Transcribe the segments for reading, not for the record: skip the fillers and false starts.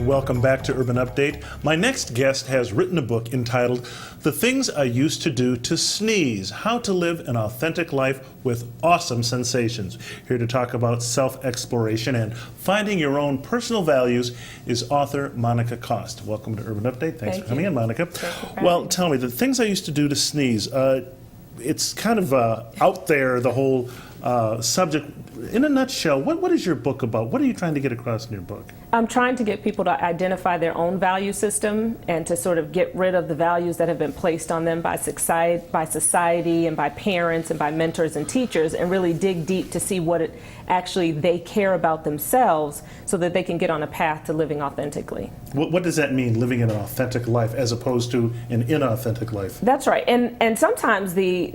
Welcome back to Urban Update. My next guest has written a book entitled The Things I Used to Do to Sneeze, How to Live an Authentic Life with Awesome Sensations. Here to talk about self-exploration and finding your own personal values is author Monica Cost. Welcome to Urban Update. Thanks for coming in, Monica. Well, tell me, the things I used to do to sneeze, it's kind of out there, the whole subject. In a nutshell, what is your book about? What are you trying to get across in your book? I'm trying to get people to identify their own value system and to sort of get rid of the values that have been placed on them by society and by parents and by mentors and teachers, and really dig deep to see what it actually they care about themselves so that they can get on a path to living authentically. What does that mean, living an authentic life as opposed to an inauthentic life? That's right. And sometimes the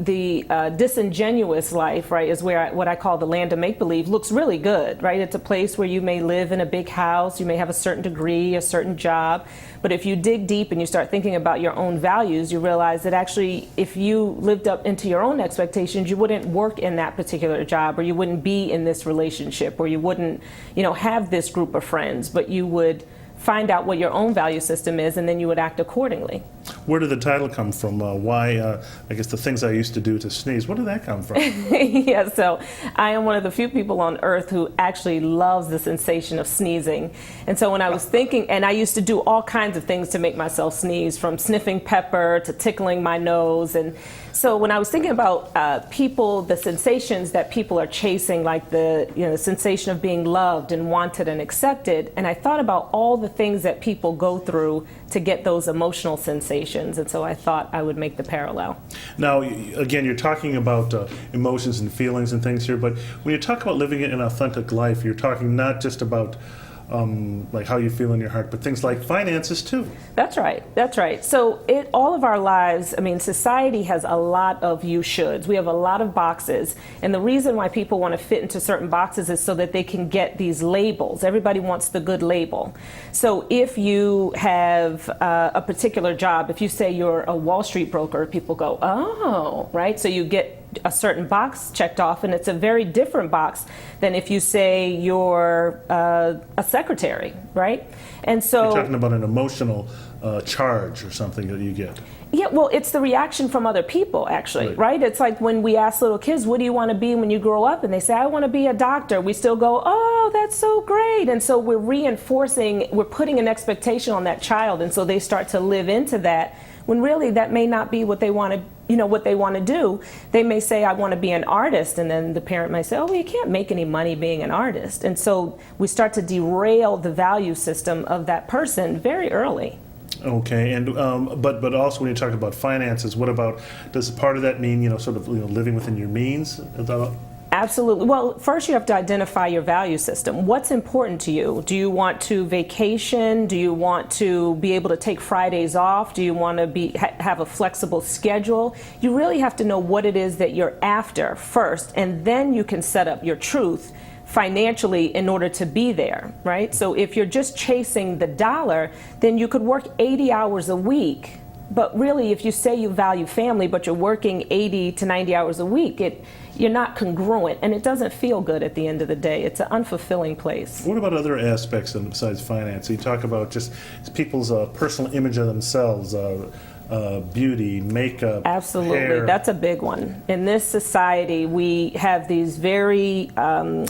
disingenuous life, right, is where what I call the land of make-believe looks really good, right? It's a place where you may live in a big house, you may have a certain degree, a certain job, but if you dig deep and you start thinking about your own values, you realize that actually if you lived up into your own expectations, you wouldn't work in that particular job, or you wouldn't be in this relationship, or you wouldn't, have this group of friends, but you would find out what your own value system is, and then you would act accordingly. Where did the title come from? Why, I guess, the things I used to do to sneeze? Where did that come from? Yeah, so I am one of the few people on earth who actually loves the sensation of sneezing. And so when I was thinking, and I used to do all kinds of things to make myself sneeze, from sniffing pepper to tickling my nose. And so when I was thinking about people, the sensations that people are chasing, like the sensation of being loved and wanted and accepted, and I thought about all the things that people go through to get those emotional sensations, and so I thought I would make the parallel. Now, again, you're talking about emotions and feelings and things here, but when you talk about living an authentic life, you're talking not just about like how you feel in your heart, but things like finances too. That's right. That's right. So all of our lives, society has a lot of you shoulds. We have a lot of boxes, and the reason why people want to fit into certain boxes is so that they can get these labels. Everybody wants the good label. So if you have a particular job, if you say you're a Wall Street broker, people go, oh, right? So you get a certain box checked off, and it's a very different box than if you say you're a secretary, right? And so you're talking about an emotional charge or something that you get. Yeah, well, it's the reaction from other people, actually, right? It's like when we ask little kids, what do you want to be when you grow up? And they say, I want to be a doctor. We still go, oh, that's so great. And so we're reinforcing, we're putting an expectation on that child, and so they start to live into that, when really that may not be what they want to, what they want to do. They may say, I want to be an artist, and then the parent might say, oh, well, you can't make any money being an artist. And so we start to derail the value system of that person very early. Okay, and but also when you talk about finances, what about, does part of that mean, living within your means? Absolutely. Well, first you have to identify your value system. What's important to you? Do you want to vacation? Do you want to be able to take Fridays off? Do you want to have a flexible schedule? You really have to know what it is that you're after first, and then you can set up your truth financially in order to be there, right? So if you're just chasing the dollar, then you could work 80 hours a week. But really, if you say you value family, but you're working 80 to 90 hours a week, you're not congruent, and it doesn't feel good at the end of the day. It's an unfulfilling place. What about other aspects besides finance? You talk about just people's personal image of themselves, beauty, makeup, absolutely, hair. That's a big one. In this society, we have these very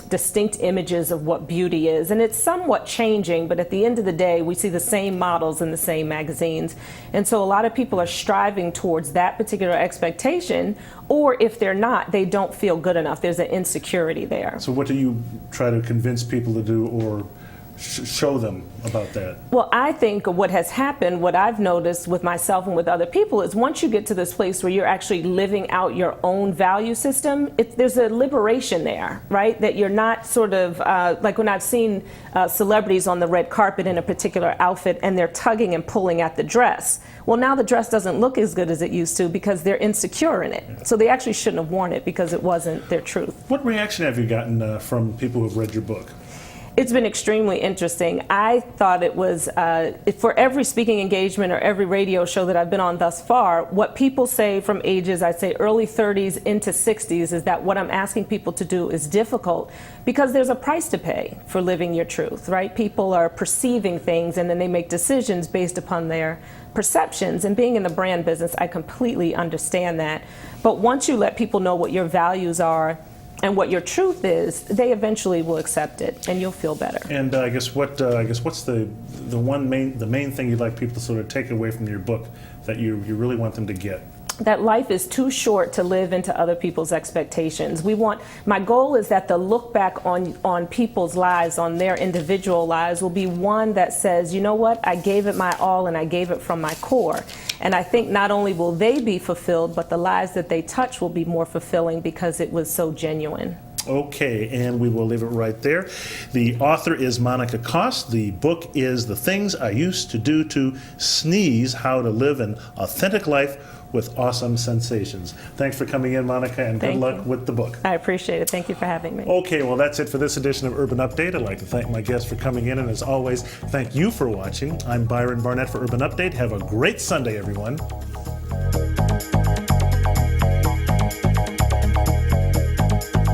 distinct images of what beauty is, and it's somewhat changing, but at the end of the day, we see the same models in the same magazines, and so a lot of people are striving towards that particular expectation, or if they're not, they don't feel good enough. There's an insecurity there. So what do you try to convince people to do, or show them about that? Well, I think what has happened, what I've noticed with myself and with other people, is once you get to this place where you're actually living out your own value system, there's a liberation there, right? That you're not sort of, like when I've seen celebrities on the red carpet in a particular outfit and they're tugging and pulling at the dress. Well, now the dress doesn't look as good as it used to because they're insecure in it. So they actually shouldn't have worn it because it wasn't their truth. What reaction have you gotten from people who have read your book? It's been extremely interesting. I thought it was, for every speaking engagement or every radio show that I've been on thus far, what people say from ages, I'd say early 30s into 60s, is that what I'm asking people to do is difficult because there's a price to pay for living your truth, right? People are perceiving things and then they make decisions based upon their perceptions. And being in the brand business, I completely understand that. But once you let people know what your values are and what your truth is, they eventually will accept it, and you'll feel better. And I guess what's the main thing you'd like people to sort of take away from your book that you really want them to get? That life is too short to live into other people's expectations. My goal is that the look back on people's lives, on their individual lives, will be one that says, you know what, I gave it my all and I gave it from my core. And I think not only will they be fulfilled, but the lives that they touch will be more fulfilling because it was so genuine. Okay, and we will leave it right there. The author is Monica Koss. The book is The Things I Used to Do to Sneeze, How to Live an Authentic Life with Awesome Sensations. Thanks for coming in, Monica, and good luck with the book. I appreciate it. Thank you for having me. Okay, well, that's it for this edition of Urban Update. I'd like to thank my guests for coming in, and as always, thank you for watching. I'm Byron Barnett for Urban Update. Have a great Sunday, everyone.